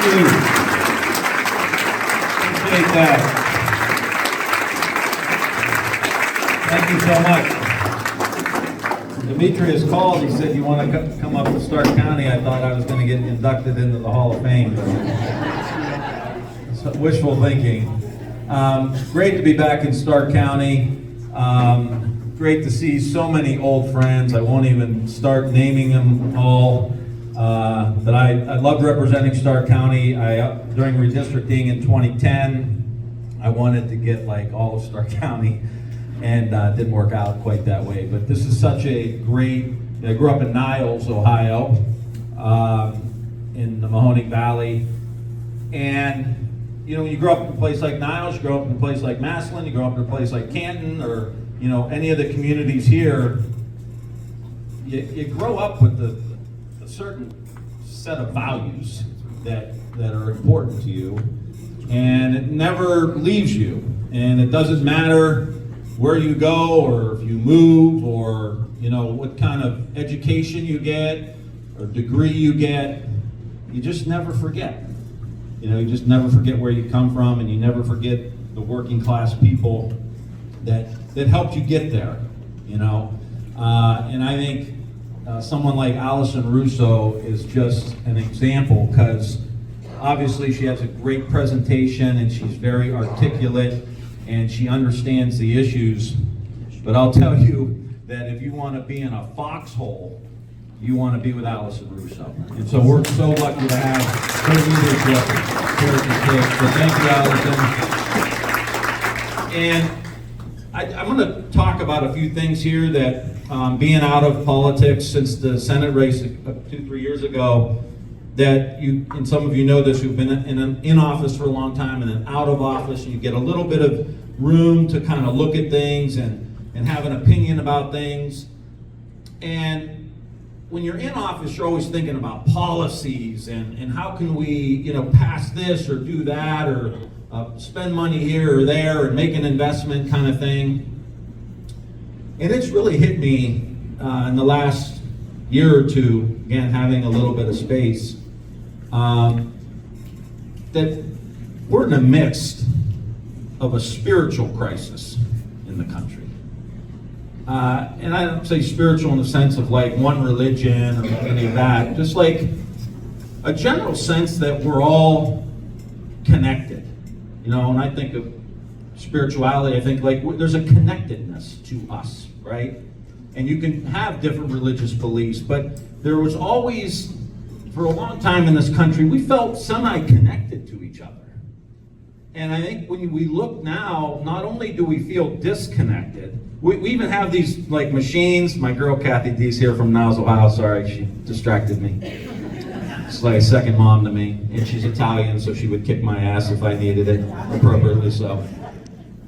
you. Appreciate that. Thank you so much. Demetrius called, he said, you want to come up to Stark County? I thought I was going to get inducted into the Hall of Fame. So, wishful thinking. Great to be back in Stark County. Great to see so many old friends. I won't even start naming them all. But I loved representing Stark County. During redistricting in 2010, I wanted to get like all of Stark County, and didn't work out quite that way. But this is such a great, I grew up in Niles, Ohio, in the Mahoning Valley. And you know, when you grow up in a place like Niles, you grow up in a place like Massillon, you grow up in a place like Canton, or you know, any of the communities here, you grow up with a certain set of values that are important to you, and it never leaves you. And it doesn't matter where you go, or if you move, or you know what kind of education you get or degree you get, you just never forget. You know, you just never forget where you come from, and you never forget the working class people that helped you get there, you know. And I think someone like Allison Russo is just an example, because obviously she has a great presentation and she's very articulate and she understands the issues. But I'll tell you that if you want to be in a foxhole, you want to be with Allison Russo. And so we're so lucky to have her leadership here at the stage. So thank you, Allison. And I'm going to talk about a few things here that, being out of politics since the Senate race 2-3 years ago, that you, and some of you know this, who've been in office for a long time and then out of office, and you get a little bit of room to kind of look at things and have an opinion about things. And when you're in office, you're always thinking about policies and how can we, you know, pass this or do that, or spend money here or there and make an investment kind of thing. And it's really hit me in the last year or two, again, having a little bit of space, that we're in the midst of a spiritual crisis in the country. And I don't say spiritual in the sense of like one religion or any of that, just like a general sense that we're all connected. You know, when I think of spirituality, I think like there's a connectedness to us, right? And you can have different religious beliefs, but there was always, for a long time in this country, we felt semi-connected to each other. And I think when we look now, not only do we feel disconnected, we even have these like machines. My girl Kathy D's here from Niles, Ohio. Sorry, she distracted me. It's like a second mom to me, and she's Italian, so she would kick my ass if I needed it, appropriately so.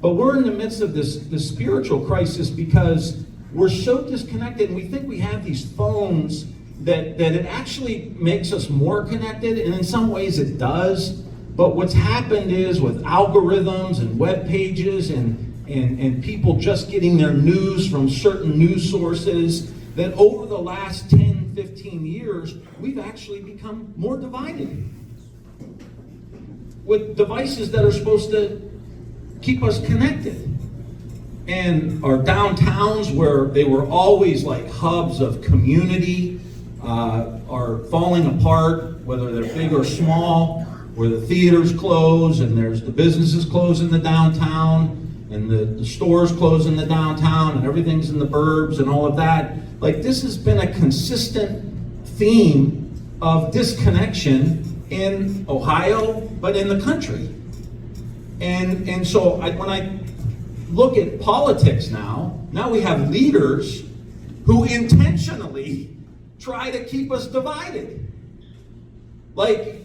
But we're in the midst of this spiritual crisis because we're so disconnected, and we think we have these phones that it actually makes us more connected, and in some ways it does. But what's happened is with algorithms and web pages and people just getting their news from certain news sources, that over the last 10, 15 years, we've actually become more divided. With devices that are supposed to keep us connected. And our downtowns, where they were always like hubs of community, are falling apart, whether they're big or small, where the theaters close and there's the businesses close in the downtown, and the stores close in the downtown, and everything's in the burbs and all of that. Like, this has been a consistent theme of disconnection in Ohio, but in the country. And so when I look at politics now we have leaders who intentionally try to keep us divided. Like,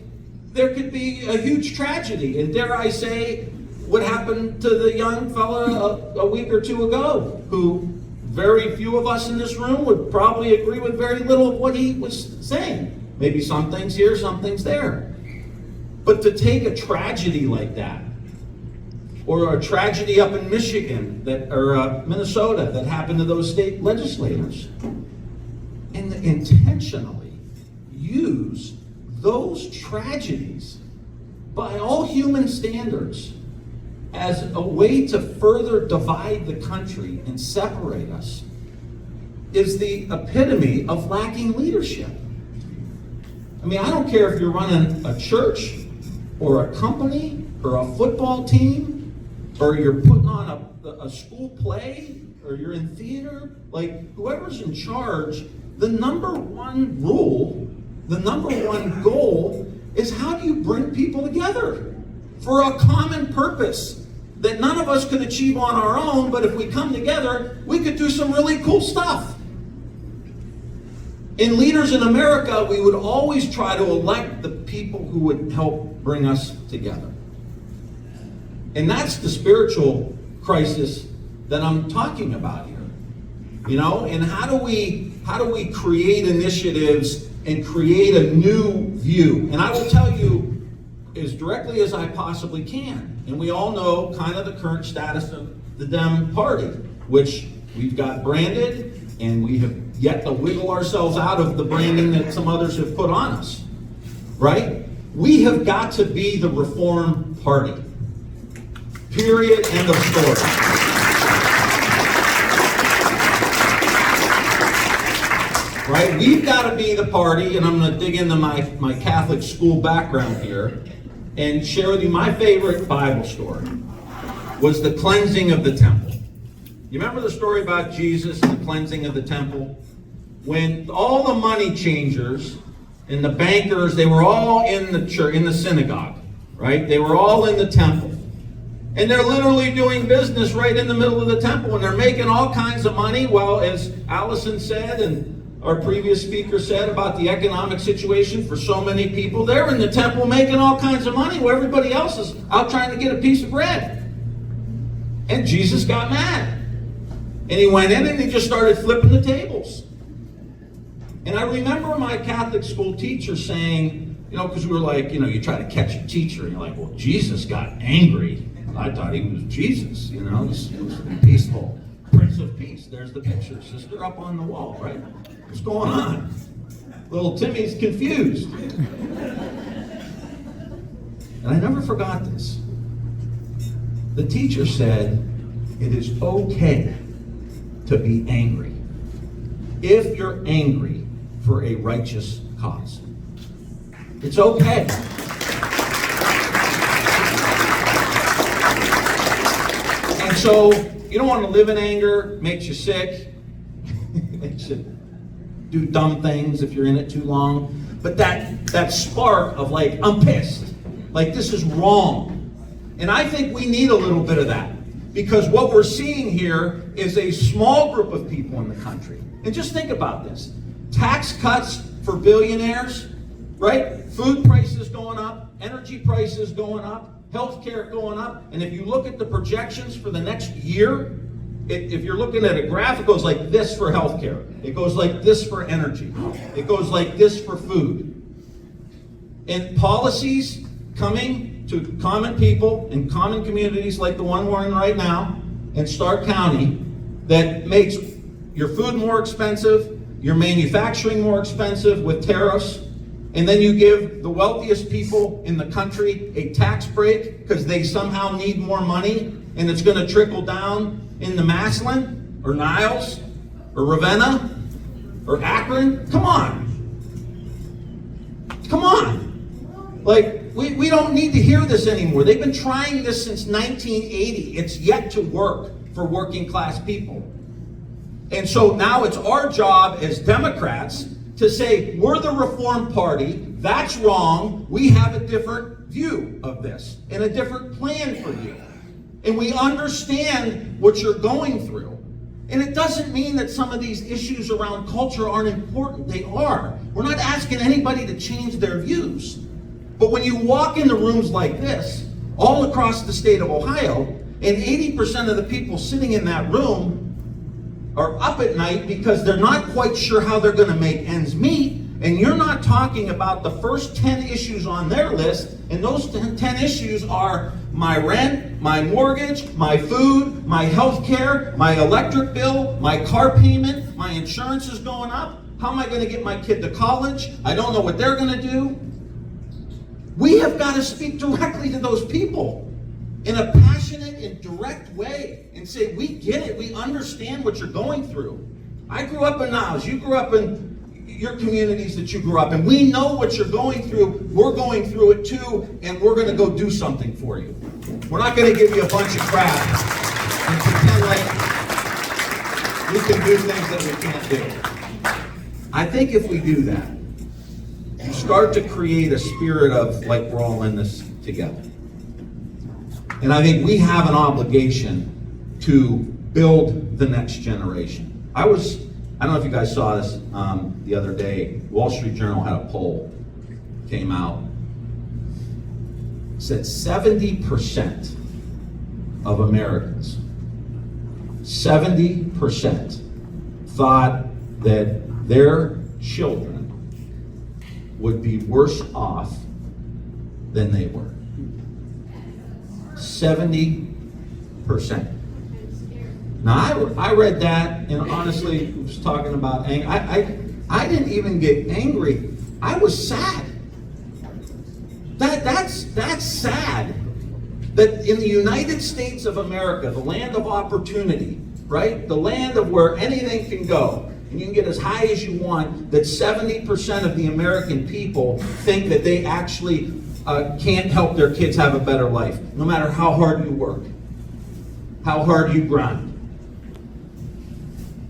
there could be a huge tragedy, and dare I say, what happened to the young fella a week or two ago, who very few of us in this room would probably agree with very little of what he was saying. Maybe some things here, some things there. But to take a tragedy like that, or a tragedy up in Michigan or Minnesota that happened to those state legislators, and intentionally use those tragedies, by all human standards, as a way to further divide the country and separate us, is the epitome of lacking leadership. I mean, I don't care if you're running a church or a company or a football team, or you're putting on a school play, or you're in theater, like whoever's in charge, the number one rule, the number one goal is how do you bring people together for a common purpose that none of us could achieve on our own, but if we come together, we could do some really cool stuff. In leaders in America, we would always try to elect the people who would help bring us together. And that's the spiritual crisis that I'm talking about here. You know, and how do we create initiatives and create a new view? And I will tell you as directly as I possibly can. And we all know kind of the current status of the Dem party, which we've got branded, and we have yet to wiggle ourselves out of the branding that some others have put on us, right? We have got to be the Reform Party. Period, end of story. Right? We've got to be the party, and I'm going to dig into my Catholic school background here and share with you my favorite Bible story was the cleansing of the temple. You remember the story about Jesus and the cleansing of the temple? When all the money changers and the bankers, they were all in the church, in the synagogue, right? They were all in the temple. And they're literally doing business right in the middle of the temple, and they're making all kinds of money. Well, as Allison said, and our previous speaker said about the economic situation for so many people, they're in the temple making all kinds of money while everybody else is out trying to get a piece of bread. And Jesus got mad. And he went in and he just started flipping the tables. And I remember my Catholic school teacher saying, you know, because we were like, you know, you try to catch a teacher and you're like, well, Jesus got angry. I thought he was Jesus, you know, he was peaceful. Prince of Peace. There's the picture, sister, up on the wall, right? What's going on? Little Timmy's confused. And I never forgot this. The teacher said, it is okay to be angry if you're angry for a righteous cause. It's okay. And so, you don't want to live in anger, makes you sick, makes you do dumb things if you're in it too long. But that spark of like, I'm pissed, like this is wrong. And I think we need a little bit of that. Because what we're seeing here is a small group of people in the country. And just think about this. Tax cuts for billionaires, right? Food prices going up, energy prices going up, healthcare going up. And if you look at the projections for the next year, if you're looking at a graph, it goes like this for healthcare. It goes like this for energy. It goes like this for food. And policies coming to common people in common communities like the one we're in right now in Stark County that makes your food more expensive, your manufacturing more expensive with tariffs, and then you give the wealthiest people in the country a tax break because they somehow need more money, and it's going to trickle down into Massillon or Niles or Ravenna or Akron. Come on. Come on. Like, we don't need to hear this anymore. They've been trying this since 1980. It's yet to work for working class people. And so now it's our job as Democrats to say, we're the Reform Party, that's wrong, we have a different view of this and a different plan for you. And we understand what you're going through. And it doesn't mean that some of these issues around culture aren't important. They are. We're not asking anybody to change their views. But when you walk into rooms like this, all across the state of Ohio, and 80% of the people sitting in that room are up at night because they're not quite sure how they're going to make ends meet, and you're not talking about the first 10 issues on their list, and those 10 issues are my rent, my mortgage, my food, my health care, my electric bill, my car payment, my insurance is going up. How am I going to get my kid to college? I don't know what they're going to do. We have got to speak directly to those people in a passionate and direct way and say, we get it, we understand what you're going through. I grew up in Niles, you grew up in your communities that you grew up in. We know what you're going through, we're going through it too, and we're going to go do something for you. We're not going to give you a bunch of crap and pretend like we can do things that we can't do. I think if we do that, you start to create a spirit of like we're all in this together. And I think we have an obligation to build the next generation. I don't know if you guys saw this the other day. Wall Street Journal had a poll, came out. It said 70% of Americans, 70% thought that their children would be worse off than they were. 70%. Now, I read that, and honestly, it was talking about anger. I didn't even get angry. I was sad. That's sad. That in the United States of America, the land of opportunity, right? The land of where anything can go, and you can get as high as you want, that 70% of the American people think that they actually can't help their kids have a better life, no matter how hard you work, how hard you grind.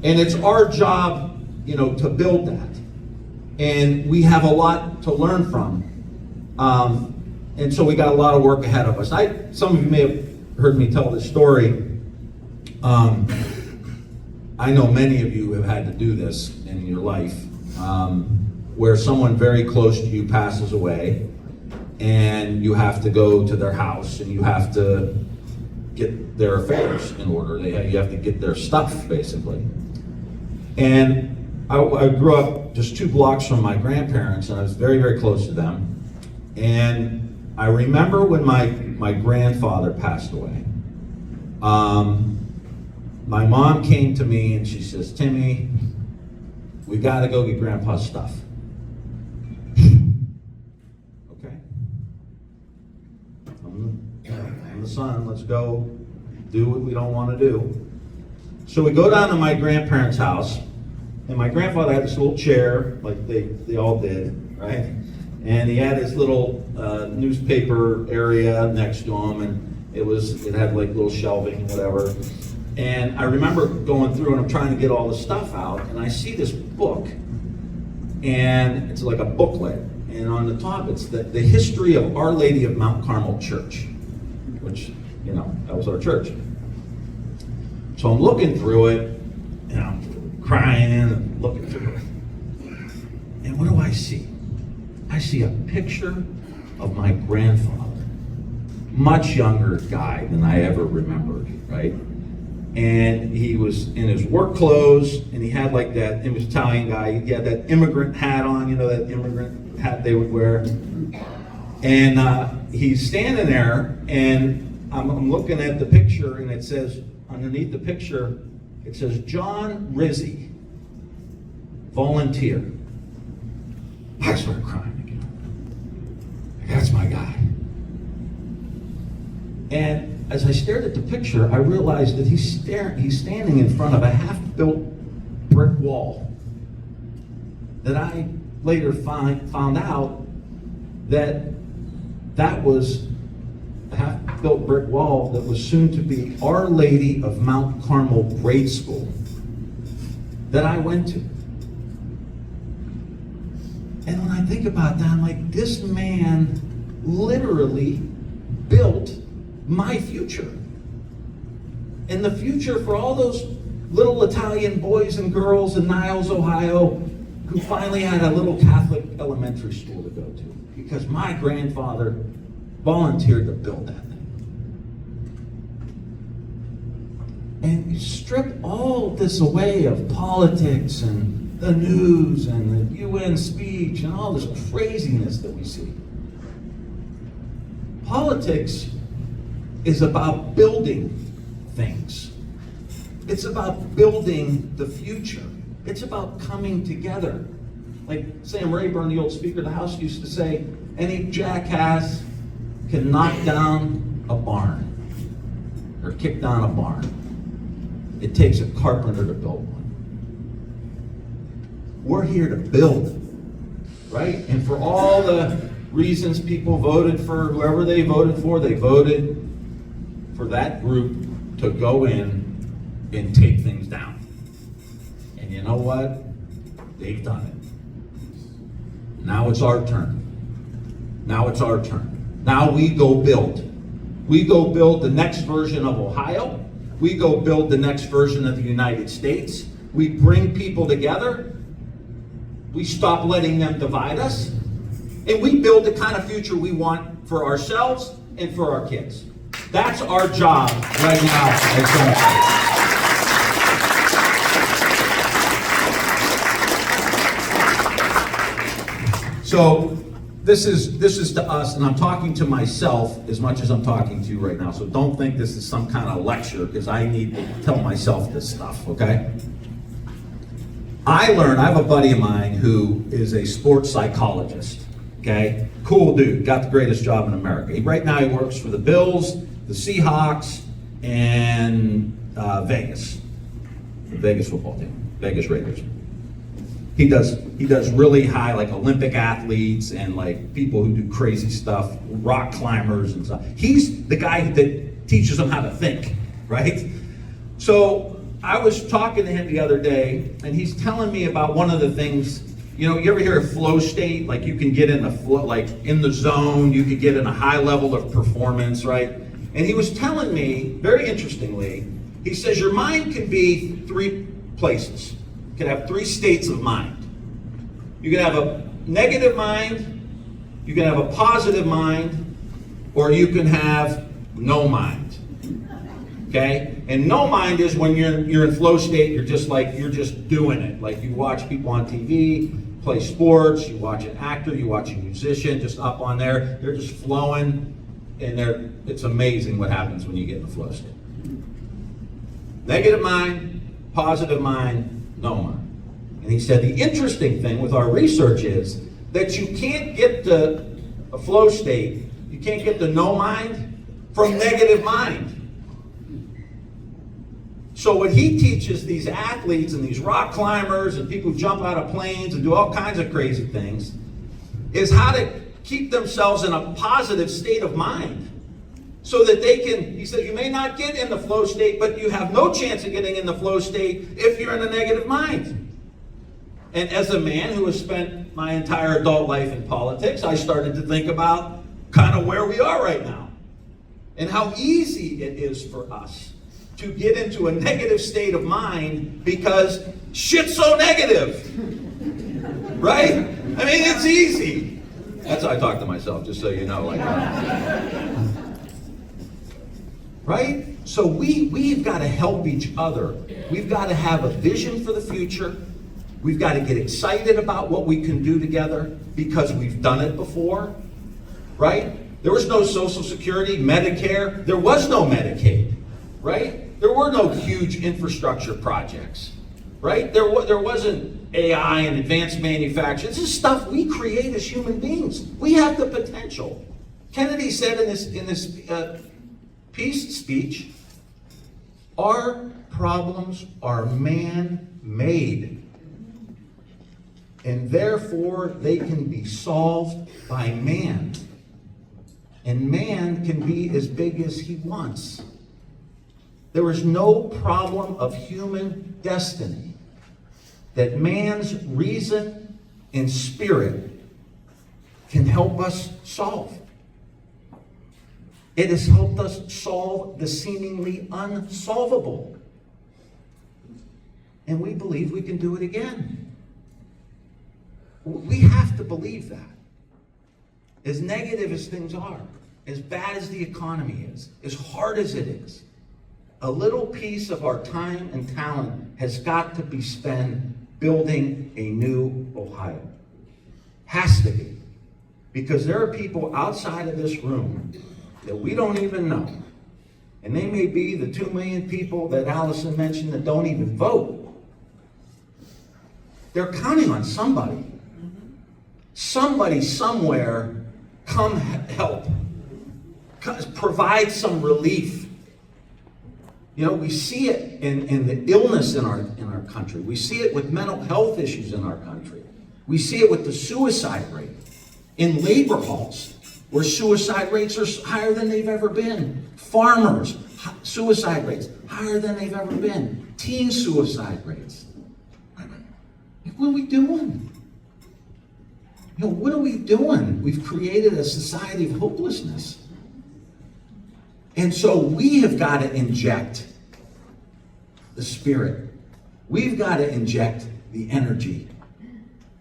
And it's our job, to build that. And we have a lot to learn from. And so we got a lot of work ahead of us. Some of you may have heard me tell this story. I know many of you have had to do this in your life, where someone very close to you passes away, and you have to go to their house, and you have to get their affairs in order. You have to get their stuff, basically. And I grew up just 2 blocks from my grandparents, and I was very, very close to them. And I remember when my grandfather passed away. My mom came to me and she says, "Timmy, we got to go get Grandpa's stuff." Okay. I'm the son. Let's go do what we don't want to do. So we go down to my grandparents' house, and my grandfather had this little chair, like they all did, right? And he had his little newspaper area next to him, and it had like little shelving, whatever. And I remember going through, and I'm trying to get all the stuff out, and I see this book, and it's like a booklet, and on the top it's the history of Our Lady of Mount Carmel Church, which, that was our church. So I'm looking through it, and I'm crying and looking through it. And what do I see? I see a picture of my grandfather, much younger guy than I ever remembered, right? And he was in his work clothes, and he had like that, it was Italian guy, he had that immigrant hat on, that immigrant hat they would wear. And he's standing there, and I'm looking at the picture, and it says, underneath the picture, it says, John Rizzi, volunteer. I started crying again. That's my guy. And as I stared at the picture, I realized that he's standing in front of a half-built brick wall that I later found out that was a half-built brick wall that was soon to be Our Lady of Mount Carmel grade school that I went to. And when I think about that, I'm like, this man literally built my future. And the future for all those little Italian boys and girls in Niles, Ohio, who finally had a little Catholic elementary school to go to. Because my grandfather volunteered to build that thing. And you strip all this away of politics and the news and the UN speech and all this craziness that we see. Politics is about building things. It's about building the future. It's about coming together. Like Sam Rayburn, the old Speaker of the House, used to say, any jackass can knock down a barn or kick down a barn. It takes a carpenter to build one. We're here to build, right? And for all the reasons people voted for whoever they voted for that group to go in and take things down. And you know what? They've done it. Now it's our turn. Now it's our turn. Now we go build. We go build the next version of Ohio. We go build the next version of the United States. We bring people together. We stop letting them divide us. And we build the kind of future we want for ourselves and for our kids. That's our job right now as Democrats. So this is to us, and I'm talking to myself as much as I'm talking to you right now. So don't think this is some kind of lecture, because I need to tell myself this stuff, okay? I have a buddy of mine who is a sports psychologist, okay? Cool dude, got the greatest job in America. Right now he works for the Bills, the Seahawks, and Vegas, the Vegas football team, Vegas Raiders. He does really high, like Olympic athletes and like people who do crazy stuff, rock climbers and stuff. He's the guy that teaches them how to think, right? So I was talking to him the other day, and he's telling me about one of the things, you ever hear of flow state? Like you can get in the flow, like in the zone, you could get in a high level of performance, right? And he was telling me, very interestingly, he says your mind can be three places. You can have three states of mind. You can have a negative mind, you can have a positive mind, or you can have no mind. Okay? And no mind is when you're in flow state, you're just doing it. Like you watch people on TV, play sports, you watch an actor, you watch a musician just up on there, they're just flowing, and it's amazing what happens when you get in the flow state. Negative mind, positive mind, no mind. And he said the interesting thing with our research is that you can't get to a flow state, you can't get to no mind from negative mind. So what he teaches these athletes and these rock climbers and people who jump out of planes and do all kinds of crazy things is how to keep themselves in a positive state of mind. So that they can, he said, you may not get in the flow state, but you have no chance of getting in the flow state if you're in a negative mind. And as a man who has spent my entire adult life in politics, I started to think about kind of where we are right now and how easy it is for us to get into a negative state of mind because shit's so negative, right? I mean, it's easy. That's how I talk to myself, just so you know. Right? So we've got to help each other. We've got to have a vision for the future. We've got to get excited about what we can do together because we've done it before, right? There was no Social Security, Medicare. There was no Medicaid, right? There were no huge infrastructure projects, right? There wasn't AI and advanced manufacturing. This is stuff we create as human beings. We have the potential. Kennedy said in this peace speech, our problems are man-made, and therefore they can be solved by man. And man can be as big as he wants. There is no problem of human destiny that man's reason and spirit can help us solve. It has helped us solve the seemingly unsolvable. And we believe we can do it again. We have to believe that. As negative as things are, as bad as the economy is, as hard as it is, a little piece of our time and talent has got to be spent building a new Ohio. Has to be. Because there are people outside of this room that we don't even know. And they may be the 2 million people that Allison mentioned that don't even vote. They're counting on somebody. somebody somewhere come help, provide some relief. You know, we see it in the illness in our country. We see it with mental health issues in our country. We see it with the suicide rate in labor halls, where suicide rates are higher than they've ever been. Farmers, suicide rates higher than they've ever been. Teen suicide rates. What are we doing? You know, what are we doing? We've created a society of hopelessness. And so we have got to inject the spirit. We've got to inject the energy.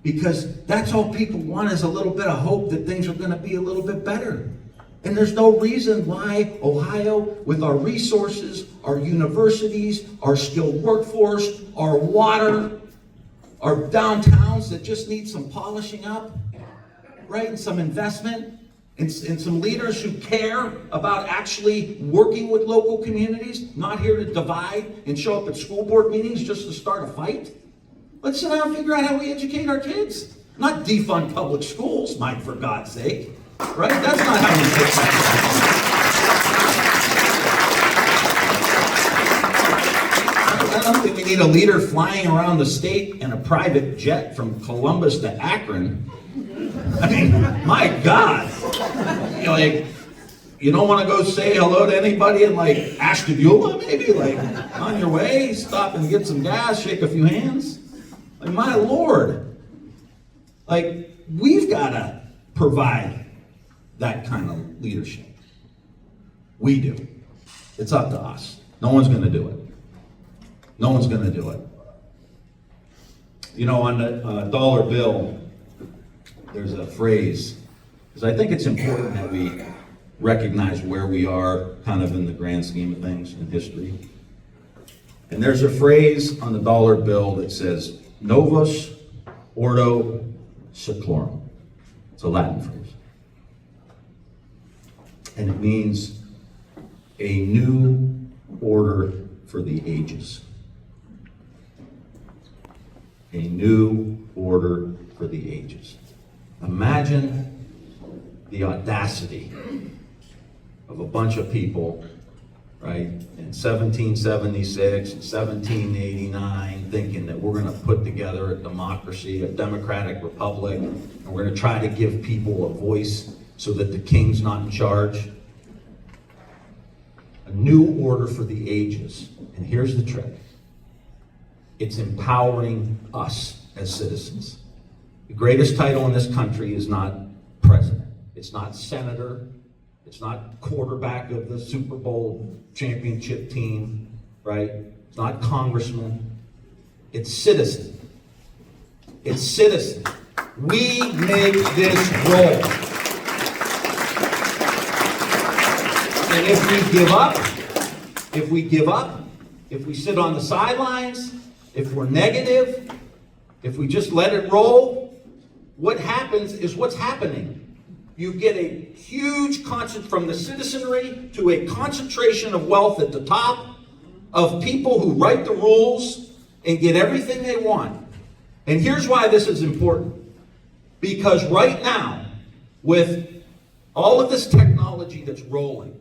Because that's all people want, is a little bit of hope that things are going to be a little bit better. And there's no reason why Ohio, with our resources, our universities, our skilled workforce, our water, our downtowns that just need some polishing up, right, and some investment, and some leaders who care about actually working with local communities, not here to divide and show up at school board meetings just to start a fight. Let's sit down and figure out how we educate our kids. Not defund public schools, Mike, for God's sake. Right? That's not how we fix that. I don't think we need a leader flying around the state in a private jet from Columbus to Akron. I mean, my God. You know, like, you don't want to go say hello to anybody in, like, Ashtabula, maybe? Like, on your way, stop and get some gas, shake a few hands? Like, my Lord. Like, we've got to provide that kind of leadership. We do. It's up to us. No one's going to do it. No one's going to do it. You know, on the dollar bill, there's a phrase, because I think it's important that we recognize where we are kind of in the grand scheme of things in history. And there's a phrase on the dollar bill that says, Novus Ordo Seclorum. It's a Latin phrase. And it means a new order for the ages. A new order for the ages. Imagine the audacity of a bunch of people, right, in 1776, 1789, thinking that we're going to put together a democracy, a democratic republic, and we're going to try to give people a voice so that the king's not in charge. A new order for the ages. And here's the trick. It's empowering us as citizens. The greatest title in this country is not president. It's not senator. It's not quarterback of the Super Bowl championship team, right? It's not congressman. It's citizen. It's citizen. We make this roll. And if we give up, if we sit on the sidelines, if we're negative, if we just let it roll, what happens is what's happening. You get a huge from the citizenry to a concentration of wealth at the top of people who write the rules and get everything they want. And here's why this is important. Because right now, with all of this technology that's rolling,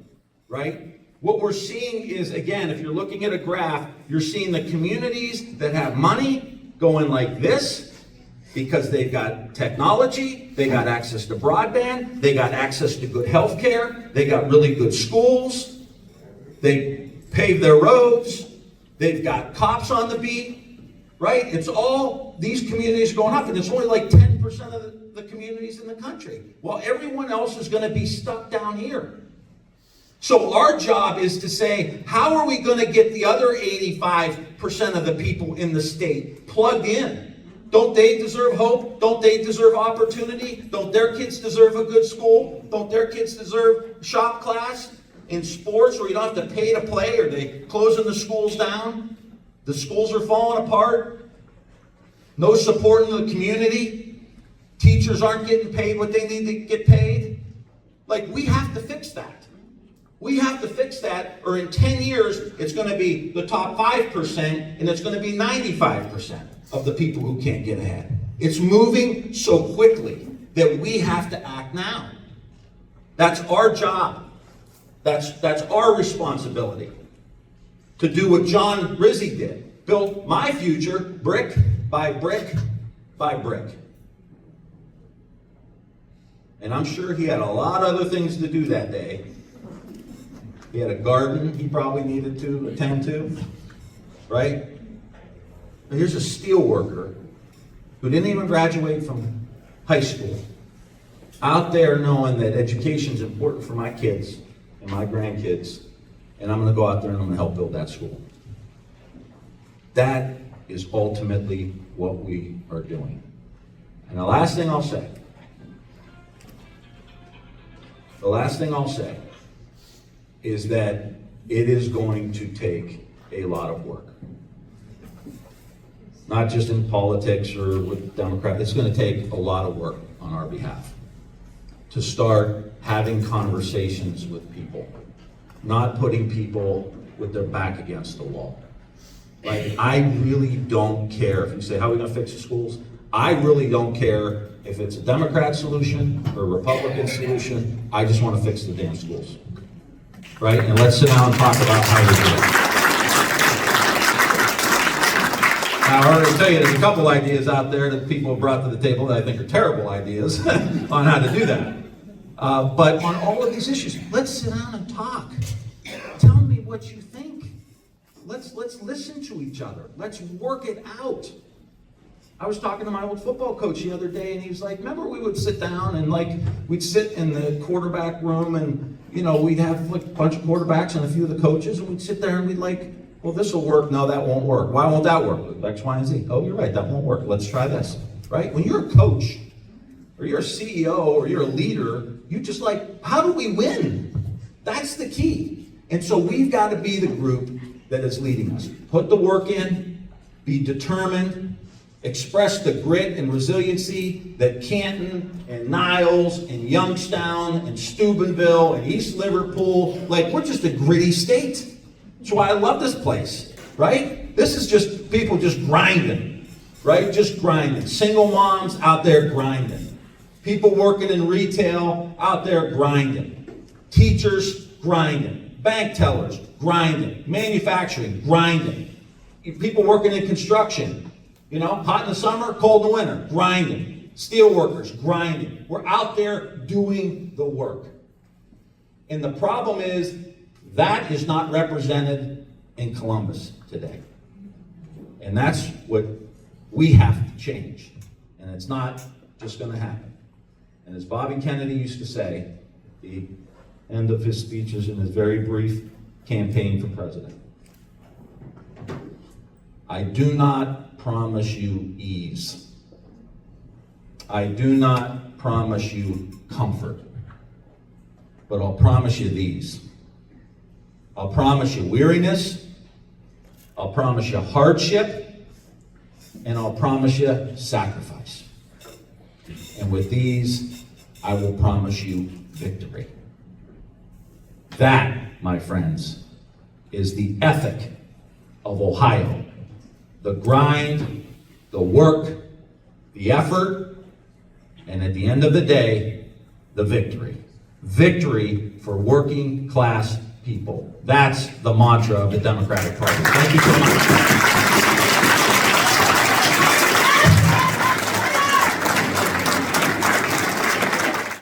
right? What we're seeing is, again, if you're looking at a graph, you're seeing the communities that have money going like this, because they've got technology, they got access to broadband, they got access to good health care, they got really good schools, they pave their roads, they've got cops on the beat, right? It's all these communities going up, and it's only like 10% of the communities in the country. While everyone else is going to be stuck down here. So our job is to say, how are we going to get the other 85% of the people in the state plugged in? Don't they deserve hope? Don't they deserve opportunity? Don't their kids deserve a good school? Don't their kids deserve shop class in sports where you don't have to pay to play? Are they closing the schools down? The schools are falling apart. No support in the community. Teachers aren't getting paid what they need to get paid. Like, we have to fix that. We have to fix that, or in 10 years, it's going to be the top 5%, and it's going to be 95% of the people who can't get ahead. It's moving so quickly that we have to act now. That's our job. That's our responsibility to do what John Rizzi did. Build my future brick by brick by brick. And I'm sure he had a lot of other things to do that day. He had a garden he probably needed to attend to, right? But here's a steel worker who didn't even graduate from high school, out there knowing that education is important for my kids and my grandkids, and I'm going to go out there and I'm going to help build that school. That is ultimately what we are doing. And the last thing I'll say is that it is going to take a lot of work. Not just in politics or with Democrats, it's going to take a lot of work on our behalf to start having conversations with people, not putting people with their back against the wall. Like, I really don't care if you say, how are we going to fix the schools? I really don't care if it's a Democrat solution or a Republican solution. I just want to fix the damn schools. Right? And let's sit down and talk about how to do it. Now, I already tell you, there's a couple ideas out there that people have brought to the table that I think are terrible ideas on how to do that. But on all of these issues, let's sit down and talk. Tell me what you think. Let's listen to each other. Let's work it out. I was talking to my old football coach the other day, and he was like, remember we would sit down and we'd sit in the quarterback room, and we'd have a bunch of quarterbacks and a few of the coaches, and we'd sit there and we'd well, this will work. No, that won't work. Why won't that work? X, Y, and Z. Oh, you're right. That won't work. Let's try this. Right? When you're a coach, or you're a CEO, or you're a leader, you just how do we win? That's the key. And so we've got to be the group that is leading us. Put the work in, be determined, express the grit and resiliency that Canton and Niles and Youngstown and Steubenville and East Liverpool, we're just a gritty state. That's why I love this place, right? This is just people just grinding, right? Just grinding. Single moms out there grinding. People working in retail out there grinding. Teachers grinding. Bank tellers grinding. Manufacturing grinding. People working in construction, hot in the summer, cold in the winter, grinding. Steel workers grinding. We're out there doing the work. And the problem is, that is not represented in Columbus today. And that's what we have to change. And it's not just going to happen. And as Bobby Kennedy used to say, the end of his speeches in his very brief campaign for president, I do not promise you ease. I do not promise you comfort. But I'll promise you these. I'll promise you weariness, I'll promise you hardship, and I'll promise you sacrifice. And with these, I will promise you victory. That, my friends, is the ethic of Ohio. The grind, the work, the effort, and at the end of the day, the victory. Victory for working class people. That's the mantra of the Democratic Party. Thank you so much.